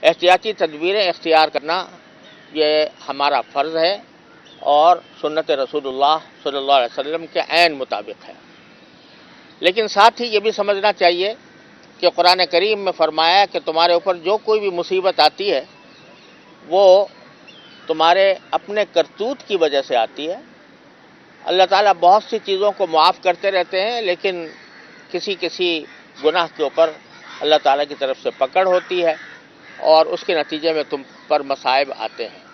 احتیاطی تدبیریں اختیار کرنا یہ ہمارا فرض ہے اور سنت رسول اللہ صلی اللہ علیہ وسلم کے عین مطابق ہے۔ لیکن ساتھ ہی یہ بھی سمجھنا چاہیے کہ قرآن کریم میں فرمایا کہ تمہارے اوپر جو کوئی بھی مصیبت آتی ہے وہ تمہارے اپنے کرتوت کی وجہ سے آتی ہے۔ اللہ تعالیٰ بہت سی چیزوں کو معاف کرتے رہتے ہیں، لیکن کسی گناہ کے اوپر اللہ تعالیٰ کی طرف سے پکڑ ہوتی ہے اور اس کے نتیجے میں تم پر مصائب آتے ہیں۔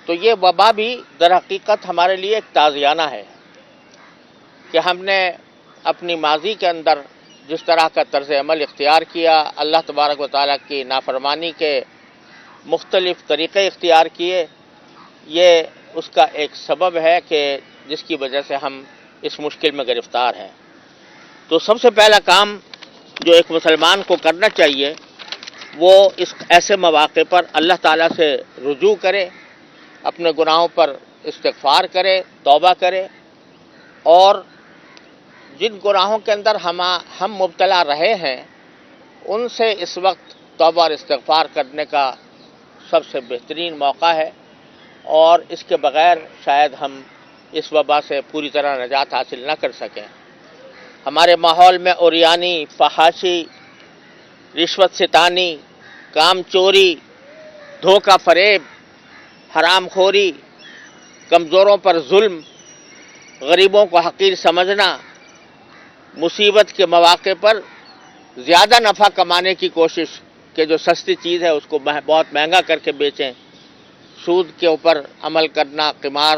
تو یہ وبا بھی در حقیقت ہمارے لیے ایک تازیانہ ہے کہ ہم نے اپنی ماضی کے اندر جس طرح کا طرز عمل اختیار کیا، اللہ تبارک و تعالیٰ کی نافرمانی کے مختلف طریقے اختیار کیے، یہ اس کا ایک سبب ہے کہ جس کی وجہ سے ہم اس مشکل میں گرفتار ہیں۔ تو سب سے پہلا کام جو ایک مسلمان کو کرنا چاہیے وہ اس ایسے مواقع پر اللہ تعالیٰ سے رجوع کرے، اپنے گناہوں پر استغفار کرے، توبہ کرے، اور جن گناہوں کے اندر ہم مبتلا رہے ہیں ان سے اس وقت توبہ اور استغفار کرنے کا سب سے بہترین موقع ہے، اور اس کے بغیر شاید ہم اس وبا سے پوری طرح نجات حاصل نہ کر سکیں۔ ہمارے ماحول میں عریانی، فحاشی، رشوت ستانی، کام چوری، دھوکہ فریب، حرام خوری، کمزوروں پر ظلم، غریبوں کو حقیر سمجھنا، مصیبت کے مواقع پر زیادہ نفع کمانے کی کوشش کہ جو سستی چیز ہے اس کو بہت مہنگا کر کے بیچیں، سود کے اوپر عمل کرنا، قمار،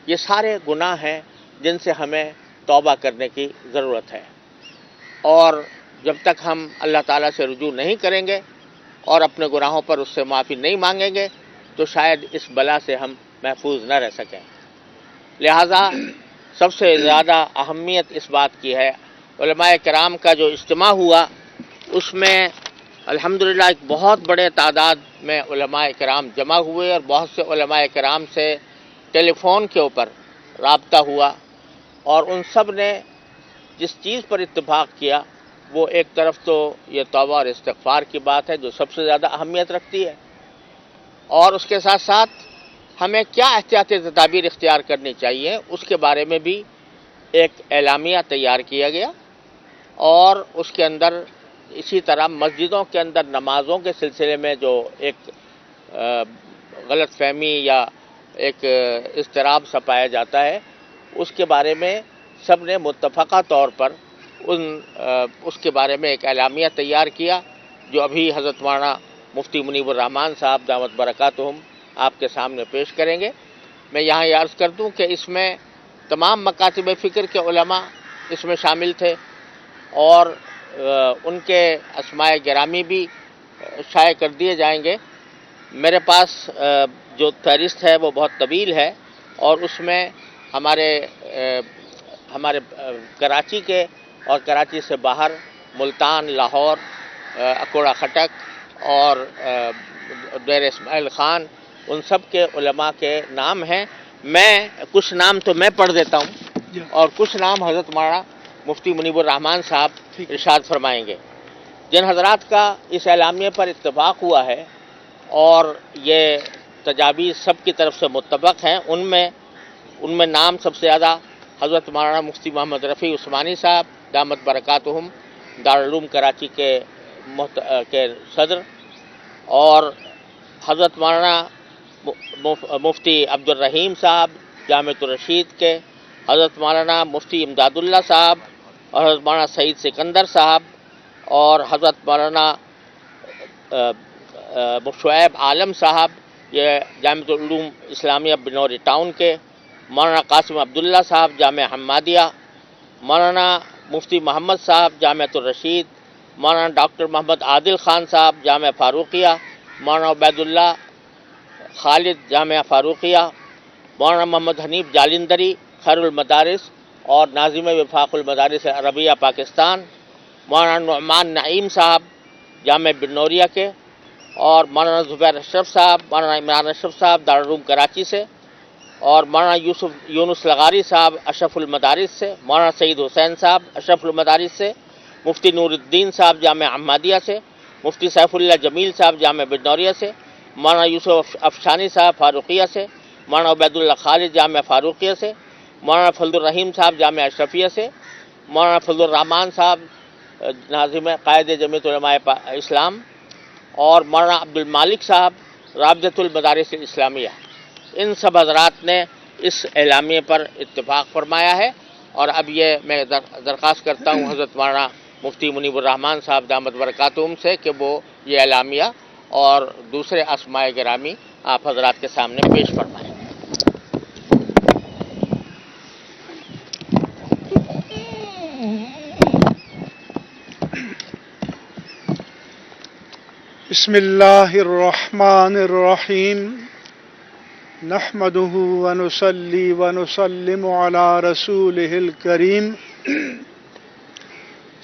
یہ سارے گناہ ہیں جن سے ہمیں توبہ کرنے کی ضرورت ہے۔ اور جب تک ہم اللہ تعالیٰ سے رجوع نہیں کریں گے اور اپنے گناہوں پر اس سے معافی نہیں مانگیں گے تو شاید اس بلا سے ہم محفوظ نہ رہ سکیں۔ لہٰذا سب سے زیادہ اہمیت اس بات کی ہے، علماء کرام کا جو اجتماع ہوا اس میں الحمدللہ ایک بہت بڑے تعداد میں علماء کرام جمع ہوئے، اور بہت سے علماء کرام سے ٹیلی فون کے اوپر رابطہ ہوا، اور ان سب نے جس چیز پر اتفاق کیا وہ ایک طرف تو یہ توبہ اور استغفار کی بات ہے جو سب سے زیادہ اہمیت رکھتی ہے، اور اس کے ساتھ ساتھ ہمیں کیا احتیاطی تدابیر اختیار کرنی چاہیے اس کے بارے میں بھی ایک اعلامیہ تیار کیا گیا، اور اس کے اندر اسی طرح مسجدوں کے اندر نمازوں کے سلسلے میں جو ایک غلط فہمی یا ایک اضطراب سا پایا جاتا ہے اس کے بارے میں سب نے متفقہ طور پر اس کے بارے میں ایک اعلامیہ تیار کیا، جو ابھی حضرت مولانا مفتی منیب الرحمان صاحب دامت برکاتہم آپ کے سامنے پیش کریں گے۔ میں یہاں یہ عرض کر دوں کہ اس میں تمام مکاتب فکر کے علماء اس میں شامل تھے، اور ان کے اسماء گرامی بھی شائع کر دیے جائیں گے۔ میرے پاس جو فہرست ہے وہ بہت طویل ہے، اور اس میں ہمارے کراچی کے اور کراچی سے باہر ملتان، لاہور، اکوڑا خٹک اور دیر اسماعیل خان، ان سب کے علماء کے نام ہیں۔ میں کچھ نام تو میں پڑھ دیتا ہوں اور کچھ نام حضرت مولانا مفتی منیب الرحمان صاحب ارشاد فرمائیں گے۔ جن حضرات کا اس اعلامیے پر اتفاق ہوا ہے اور یہ تجاویز سب کی طرف سے متفق ہیں، ان میں نام سب سے زیادہ حضرت مولانا مفتی محمد رفیع عثمانی صاحب دامت برکاتہم دارالعلوم کراچی کے صدر، اور حضرت مولانا مفتی عبد الرحیم صاحب جامعۃ الرشید کے، حضرت مولانا مفتی امداد اللہ صاحب، اور حضرت مولانا سعید سکندر صاحب، اور حضرت مولانا شعیب عالم صاحب یہ جامعۃ العلوم اسلامیہ بنوری ٹاؤن کے، مولانا قاسم عبداللہ صاحب جامعہ حمادیہ، مولانا مفتی محمد صاحب جامعۃ الرشید، مولانا ڈاکٹر محمد عادل خان صاحب جامعہ فاروقیہ، مولانا عبید اللہ خالد جامعہ فاروقیہ، مولانا محمد حنیف جالندری خیر المدارس اور ناظم وفاق المدارس عربیہ پاکستان، مولانا نعمان نعیم صاحب جامعہ بنوریہ کے، اور مولانا زبیر اشرف صاحب، مولانا عمران اشرف صاحب دارالعلوم کراچی سے، اور مولانا یونس لغاری صاحب اشرف المدارس سے، مولانا سعید حسین صاحب اشرف المدارس سے، مفتی نور الدین صاحب جامعہ احمدیہ سے، مفتی سیف اللہ جمیل صاحب جامعہ بجنوریہ سے، مولانا یوسف افشانی صاحب فاروقیہ سے، مولانا عبید اللہ خالد جامعہ فاروقیہ سے، مولانا فضل الرحیم صاحب جامعہ اشرفیہ سے، مولانا فضل الرحمان صاحب ناظم قائد جمعیت علماء اسلام، اور مولانا عبد المالک صاحب رابطۃ المدارس الاسلامیہ، ان سب حضرات نے اس اعلامیے پر اتفاق فرمایا ہے۔ اور اب یہ میں درخواست کرتا ہوں حضرت مولانا مفتی منیب الرحمان صاحب دامت برکاتہم سے کہ وہ یہ اعلامیہ اور دوسرے اسماء گرامی آپ حضرات کے سامنے پیش فرمائیں۔ بسم اللہ الرحمن الرحیم، نحمده ونصلی ونسلم علی رسولہ الکریم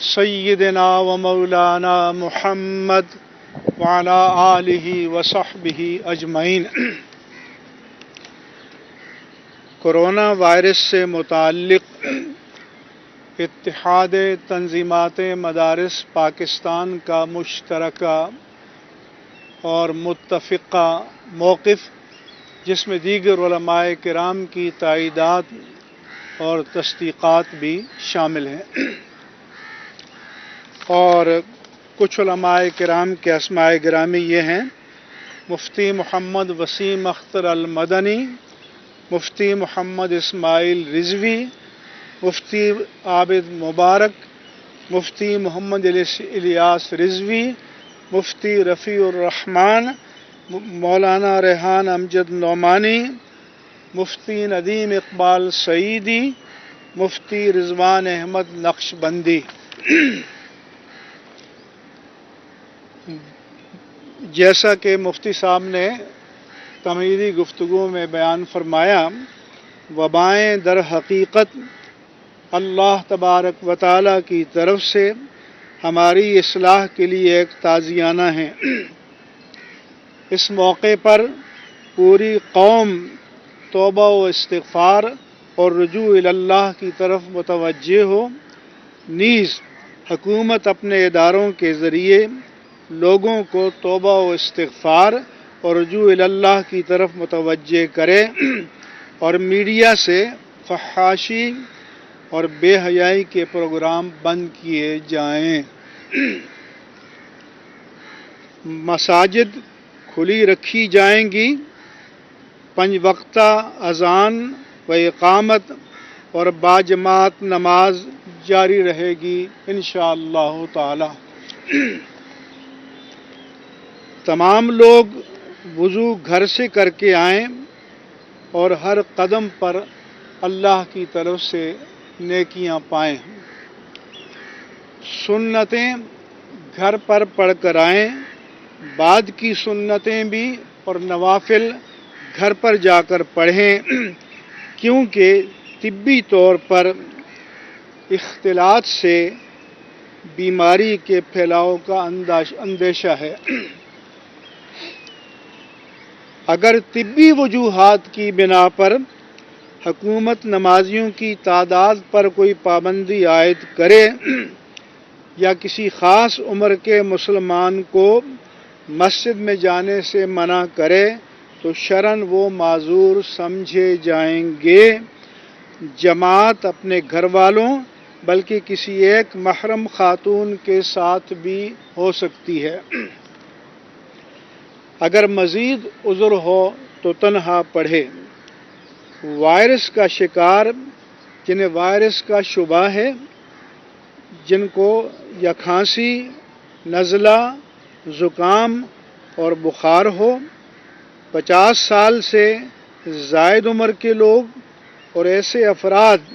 سیدنا و مولانا محمد وعلی آلہ وصحبہ اجمعین۔ کورونا وائرس سے متعلق اتحاد تنظیمات مدارس پاکستان کا مشترکہ اور متفقہ موقف، جس میں دیگر علماء کرام کی تائیدات اور تصدیقات بھی شامل ہیں، اور کچھ علماء کرام کے اسماء گرامی یہ ہیں: مفتی محمد وسیم اختر المدنی، مفتی محمد اسماعیل رضوی، مفتی عابد مبارک، مفتی محمد الیاس رضوی، مفتی رفیع الرحمان، مولانا ریحان امجد نعمانی، مفتی ندیم اقبال سعیدی، مفتی رضوان احمد نقشبندی۔ جیسا کہ مفتی صاحب نے تمہیدی گفتگو میں بیان فرمایا، وبائیں در حقیقت اللہ تبارک و تعالیٰ کی طرف سے ہماری اصلاح کے لیے ایک تازیانہ ہیں۔ اس موقع پر پوری قوم توبہ و استغفار اور رجوع اللہ کی طرف متوجہ ہو، نیز حکومت اپنے اداروں کے ذریعے لوگوں کو توبہ و استغفار اور رجوع اللہ کی طرف متوجہ کرے، اور میڈیا سے فحاشی اور بے حیائی کے پروگرام بند کیے جائیں۔ مساجد کھلی رکھی جائیں گی، 5 وقتہ اذان و اقامت اور باجماعت نماز جاری رہے گی انشاءاللہ تعالی۔ تمام لوگ وضو گھر سے کر کے آئیں اور ہر قدم پر اللہ کی طرف سے نیکیاں پائیں۔ سنتیں گھر پر پڑھ کر آئیں، بعد کی سنتیں بھی اور نوافل گھر پر جا کر پڑھیں، کیونکہ طبی طور پر اختلاط سے بیماری کے پھیلاؤ کا اندیشہ ہے۔ اگر طبی وجوہات کی بنا پر حکومت نمازیوں کی تعداد پر کوئی پابندی عائد کرے یا کسی خاص عمر کے مسلمان کو مسجد میں جانے سے منع کرے تو شرعاً وہ معذور سمجھے جائیں گے۔ جماعت اپنے گھر والوں بلکہ کسی ایک محرم خاتون کے ساتھ بھی ہو سکتی ہے۔ اگر مزید عذر ہو تو تنہا پڑھے۔ وائرس کا شکار، جنہیں وائرس کا شبہ ہے، جن کو یا کھانسی، نزلہ، زکام اور بخار ہو، 50 سال سے زائد عمر کے لوگ اور ایسے افراد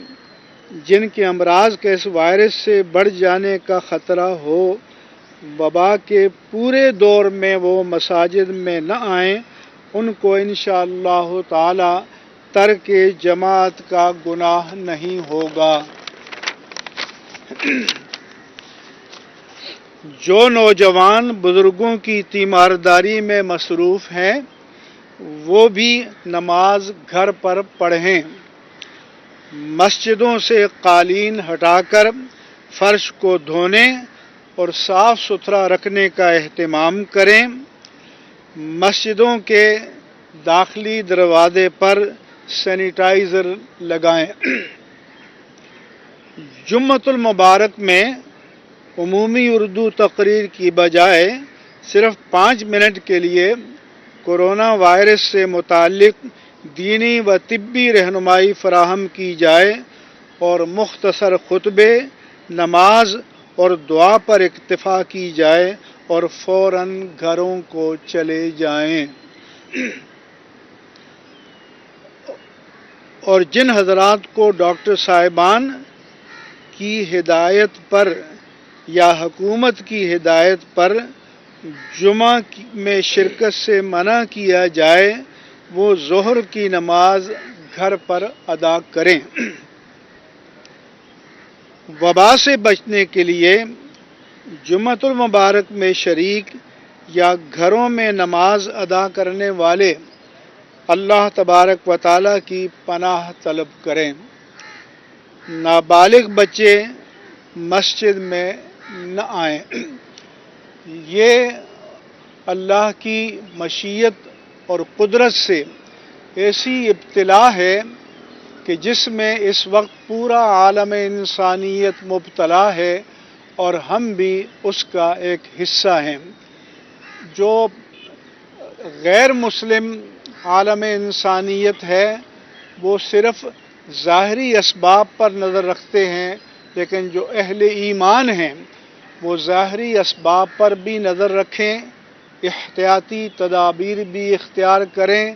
جن کے امراض کے اس وائرس سے بڑھ جانے کا خطرہ ہو، وبا کے پورے دور میں وہ مساجد میں نہ آئیں، ان کو انشاءاللہ تعالی ترک جماعت کا گناہ نہیں ہوگا۔ جو نوجوان بزرگوں کی تیمارداری میں مصروف ہیں، وہ بھی نماز گھر پر پڑھیں۔ مسجدوں سے قالین ہٹا کر فرش کو دھونے اور صاف ستھرا رکھنے کا اہتمام کریں۔ مسجدوں کے داخلی دروازے پر سینیٹائزر لگائیں۔ جمعۃ المبارک میں عمومی اردو تقریر کی بجائے صرف 5 منٹ کے لیے کورونا وائرس سے متعلق دینی و طبی رہنمائی فراہم کی جائے اور مختصر خطبے، نماز اور دعا پر اکتفا کی جائے اور فوراً گھروں کو چلے جائیں۔ اور جن حضرات کو ڈاکٹر صاحبان کی ہدایت پر یا حکومت کی ہدایت پر جمعہ میں شرکت سے منع کیا جائے وہ ظہر کی نماز گھر پر ادا کریں۔ وبا سے بچنے کے لیے جمعۃ المبارک میں شریک یا گھروں میں نماز ادا کرنے والے اللہ تبارک و تعالیٰ کی پناہ طلب کریں۔ نابالغ بچے مسجد میں نہ آئیں۔ یہ اللہ کی مشیت اور قدرت سے ایسی ابتلا ہے کہ جس میں اس وقت پورا عالم انسانیت مبتلا ہے اور ہم بھی اس کا ایک حصہ ہیں۔ جو غیر مسلم عالم انسانیت ہے وہ صرف ظاہری اسباب پر نظر رکھتے ہیں، لیکن جو اہل ایمان ہیں وہ ظاہری اسباب پر بھی نظر رکھیں، احتیاطی تدابیر بھی اختیار کریں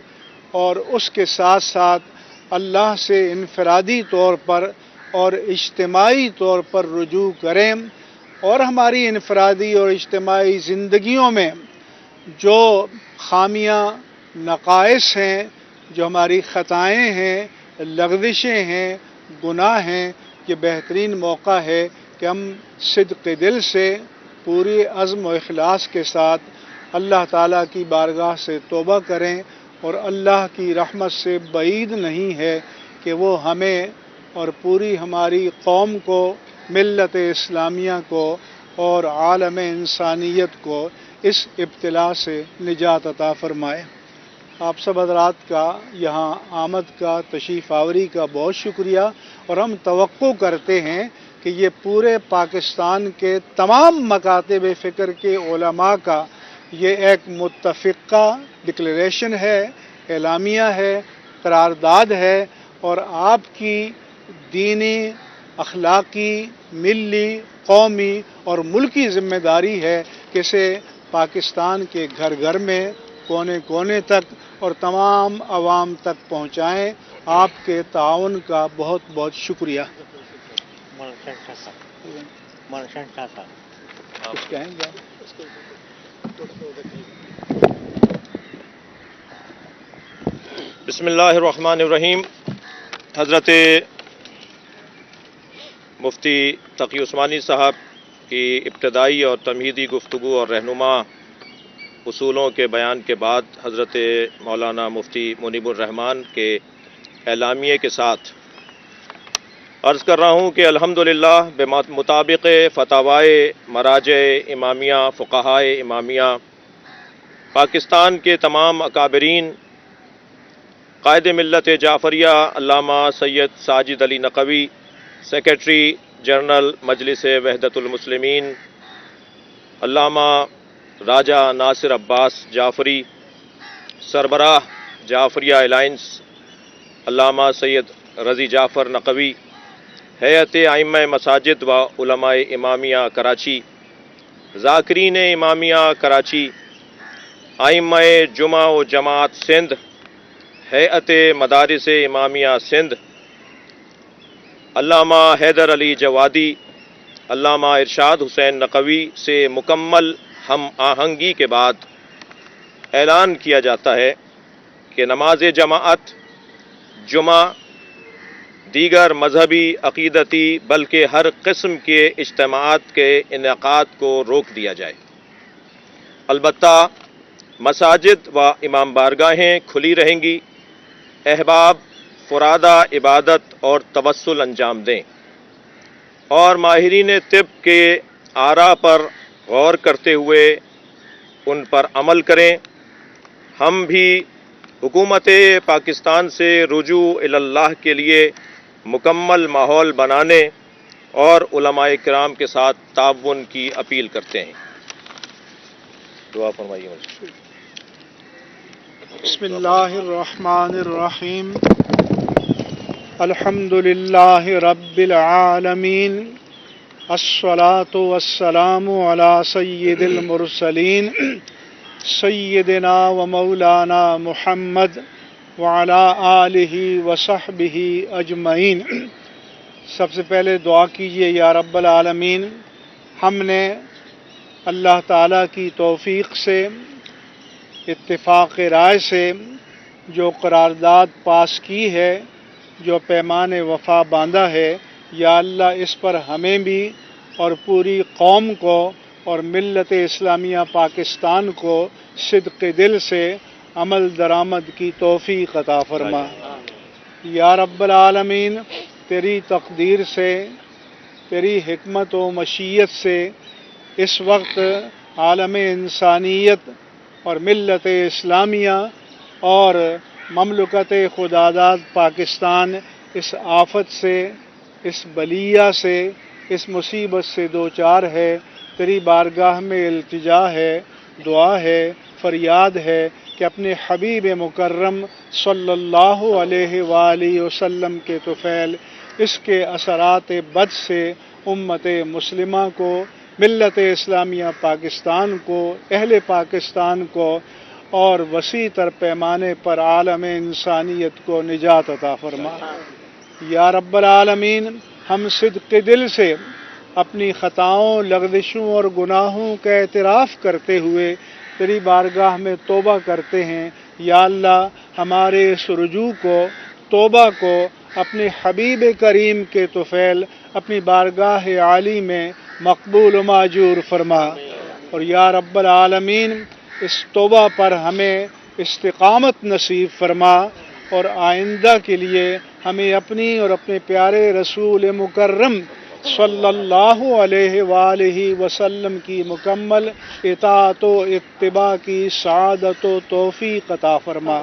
اور اس کے ساتھ ساتھ اللہ سے انفرادی طور پر اور اجتماعی طور پر رجوع کریں، اور ہماری انفرادی اور اجتماعی زندگیوں میں جو خامیاں، نقائص ہیں، جو ہماری خطائیں ہیں، لغزشیں ہیں، گناہ ہیں، یہ بہترین موقع ہے کہ ہم صدق دل سے پوری عزم و اخلاص کے ساتھ اللہ تعالیٰ کی بارگاہ سے توبہ کریں، اور اللہ کی رحمت سے بعید نہیں ہے کہ وہ ہمیں اور پوری ہماری قوم کو، ملت اسلامیہ کو اور عالم انسانیت کو اس ابتلا سے نجات عطا فرمائے۔ آپ سب حضرات کا یہاں آمد کا، تشریف آوری کا بہت شکریہ، اور ہم توقع کرتے ہیں کہ یہ پورے پاکستان کے تمام مکاتب فکر کے علماء کا یہ ایک متفقہ ڈکلیریشن ہے، اعلامیہ ہے، قرارداد ہے، اور آپ کی دینی، اخلاقی، ملی، قومی اور ملکی ذمہ داری ہے کہ اسے پاکستان کے گھر گھر میں، کونے کونے تک اور تمام عوام تک پہنچائیں۔ آپ کے تعاون کا بہت بہت شکریہ۔ کچھ کہیں گے؟ بسم اللہ الرحمن الرحیم۔ حضرت مفتی تقی عثمانی صاحب کی ابتدائی اور تمہیدی گفتگو اور رہنما اصولوں کے بیان کے بعد حضرت مولانا مفتی منیب الرحمان کے اعلامیے کے ساتھ عرض کر رہا ہوں کہ الحمدللہ بمطابق فتاوائے مراجع امامیہ، فقہائے امامیہ، پاکستان کے تمام اکابرین، قائد ملت جعفریہ علامہ سید ساجد علی نقوی، سیکریٹری جنرل مجلس وحدت المسلمین علامہ راجہ ناصر عباس جعفری، سربراہ جعفریہ الائنس علامہ سید رضی جعفر نقوی، ہیئت ائمہ مساجد و علماء امامیہ کراچی، ذاکرین امامیہ کراچی، ائمہ جمعہ و جماعت سندھ، ہیئت مدارس امامیہ سندھ، علامہ حیدر علی جوادی، علامہ ارشاد حسین نقوی سے مکمل ہم آہنگی کے بعد اعلان کیا جاتا ہے کہ نماز جماعت، جمعہ، دیگر مذہبی، عقیدتی بلکہ ہر قسم کے اجتماعات کے انعقاد کو روک دیا جائے۔ البتہ مساجد و امام بارگاہیں کھلی رہیں گی، احباب فرادہ عبادت اور توسل انجام دیں، اور ماہرین طب کے آراء پر غور کرتے ہوئے ان پر عمل کریں۔ ہم بھی حکومت پاکستان سے رجوع الی اللہ کے لیے مکمل ماحول بنانے اور علماء کرام کے ساتھ تعاون کی اپیل کرتے ہیں۔ دعا فرمائیے مجھے۔ بسم اللہ الرحمن الرحیم، الحمد للہ رب العالمین، الصلاۃ والسلام علی سید المرسلین سیدنا و مولانا محمد وعلی آلہ وصحبہ اجمعین۔ سب سے پہلے دعا کیجئے، یا رب العالمین، ہم نے اللہ تعالیٰ کی توفیق سے، اتفاق رائے سے جو قرارداد پاس کی ہے، جو پیمان وفا باندھا ہے، یا اللہ اس پر ہمیں بھی اور پوری قوم کو اور ملت اسلامیہ پاکستان کو صدق دل سے عمل درآمد کی توفیق عطا فرما۔ یا رب العالمین، تیری تقدیر سے، تیری حکمت و مشیت سے اس وقت عالم انسانیت اور ملت اسلامیہ اور مملکت خداداد پاکستان اس آفت سے، اس بلیہ سے، اس مصیبت سے دوچار ہے۔ تیری بارگاہ میں التجا ہے، دعا ہے، فریاد ہے کہ اپنے حبیب مکرم صلی اللہ علیہ وآلہ وسلم کے طفیل اس کے اثرات بد سے امت مسلمہ کو، ملت اسلامیہ پاکستان کو، اہل پاکستان کو اور وسیع تر پیمانے پر عالم انسانیت کو نجات عطا فرما۔ یا رب العالمین، ہم صدق دل سے اپنی خطاؤں، لغزشوں اور گناہوں کا اعتراف کرتے ہوئے تیری بارگاہ میں توبہ کرتے ہیں۔ یا اللہ، ہمارے اس رجوع کو، توبہ کو اپنے حبیب کریم کے طفیل اپنی بارگاہ عالی میں مقبول و ماجور فرما۔ اور یا رب العالمین، اس توبہ پر ہمیں استقامت نصیب فرما اور آئندہ کے لیے ہمیں اپنی اور اپنے پیارے رسول مکرم صلی اللہ علیہ وآلہ وسلم کی مکمل اطاعت و اتباع کی سعادت و توفیق عطا فرما۔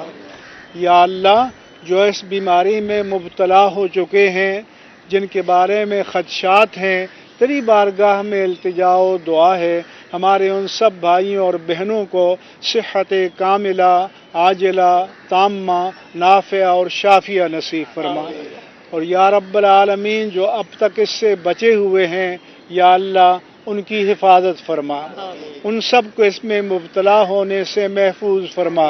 یا اللہ، جو اس بیماری میں مبتلا ہو چکے ہیں، جن کے بارے میں خدشات ہیں، تیری بارگاہ میں التجا و دعا ہے ہمارے ان سب بھائیوں اور بہنوں کو صحت کاملہ، عاجلہ، تامہ، نافعہ اور شافیہ نصیب فرما۔ اور یا رب العالمین، جو اب تک اس سے بچے ہوئے ہیں، یا اللہ ان کی حفاظت فرما، ان سب کو اس میں مبتلا ہونے سے محفوظ فرما۔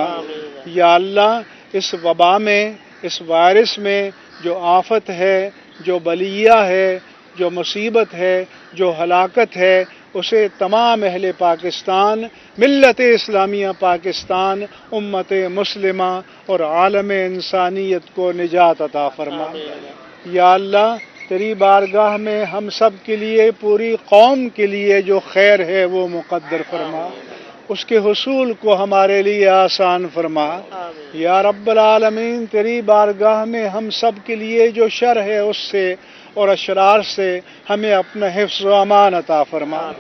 یا اللہ، اس وبا میں، اس وائرس میں جو آفت ہے، جو بلیہ ہے، جو مصیبت ہے، جو ہلاکت ہے، اسے تمام اہل پاکستان، ملت اسلامیہ پاکستان، امت مسلمہ اور عالم انسانیت کو نجات عطا فرما۔ یا اللہ، تیری بارگاہ میں ہم سب کے لیے، پوری قوم کے لیے جو خیر ہے وہ مقدر فرما، اس کے حصول کو ہمارے لیے آسان فرما۔ یا رب العالمین، تیری بارگاہ میں ہم سب کے لیے جو شر ہے اس سے اور اشرار سے ہمیں اپنا حفظ و امان عطا فرما۔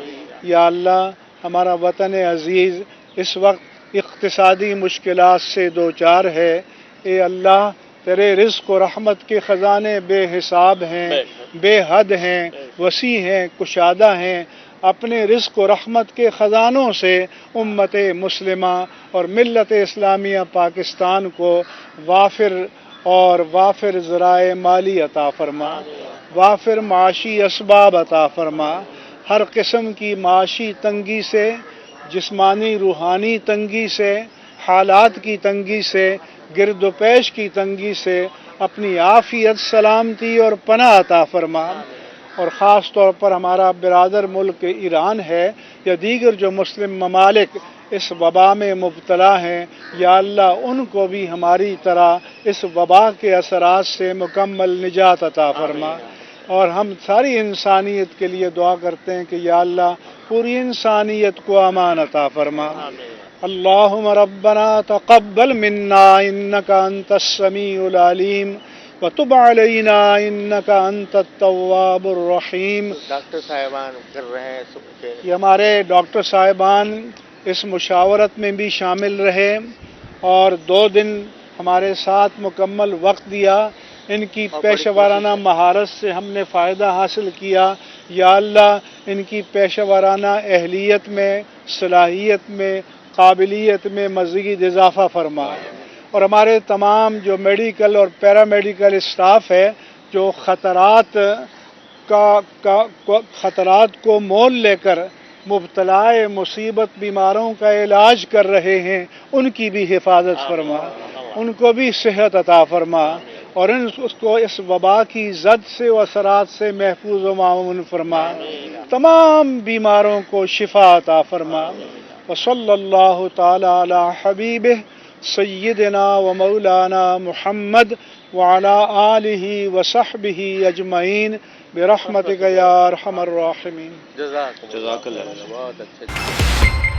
یا اللہ، ہمارا وطن عزیز اس وقت اقتصادی مشکلات سے دوچار ہے۔ اے اللہ، تیرے رزق و رحمت کے خزانے بے حساب ہیں، بے حد ہیں، وسیع ہیں، کشادہ ہیں۔ اپنے رزق و رحمت کے خزانوں سے امت مسلمہ اور ملت اسلامیہ پاکستان کو وافر ذرائع مالی عطا فرما، وافر معاشی اسباب عطا فرما۔ ہر قسم کی معاشی تنگی سے، جسمانی روحانی تنگی سے، حالات کی تنگی سے، گرد و پیش کی تنگی سے اپنی عافیت، سلامتی اور پناہ عطا فرما۔ اور خاص طور پر ہمارا برادر ملک ایران ہے یا دیگر جو مسلم ممالک اس وبا میں مبتلا ہیں، یا اللہ ان کو بھی ہماری طرح اس وبا کے اثرات سے مکمل نجات عطا فرما۔ اور ہم ساری انسانیت کے لیے دعا کرتے ہیں کہ یا اللہ پوری انسانیت کو امان عطا فرما۔ اللہم ربنا تقبل منا انکا انت السمیع العلیم وتب علینا انک انت التواب الرحیم. ڈاکٹر صاحبان کر رہے ہیں کہ یہ ہمارے ڈاکٹر صاحبان اس مشاورت میں بھی شامل رہے اور 2 دن ہمارے ساتھ مکمل وقت دیا. ان کی پیشہ ورانہ مہارت سے ہم نے فائدہ حاصل کیا. یا اللہ ان کی پیشہ ورانہ اہلیت میں، صلاحیت میں، قابلیت میں مزید اضافہ فرما. اور ہمارے تمام جو میڈیکل اور پیرامیڈیکل اسٹاف ہے جو خطرات کو مول لے کر مبتلا مصیبت بیماروں کا علاج کر رہے ہیں، ان کی بھی حفاظت فرما، ان کو بھی صحت عطا فرما اور اس کو اس وبا کی زد سے و اثرات سے محفوظ و معمون فرما. تمام بیماروں کو شفا عطا فرما. وصلی اللہ تعالی علی حبیبہ سیدنا و مولانا محمد وعلی آلہ وصحبہ اجمعین برحمتک یا ارحم الراحمین. جزاک جزاک اللہ. بہت اچھا.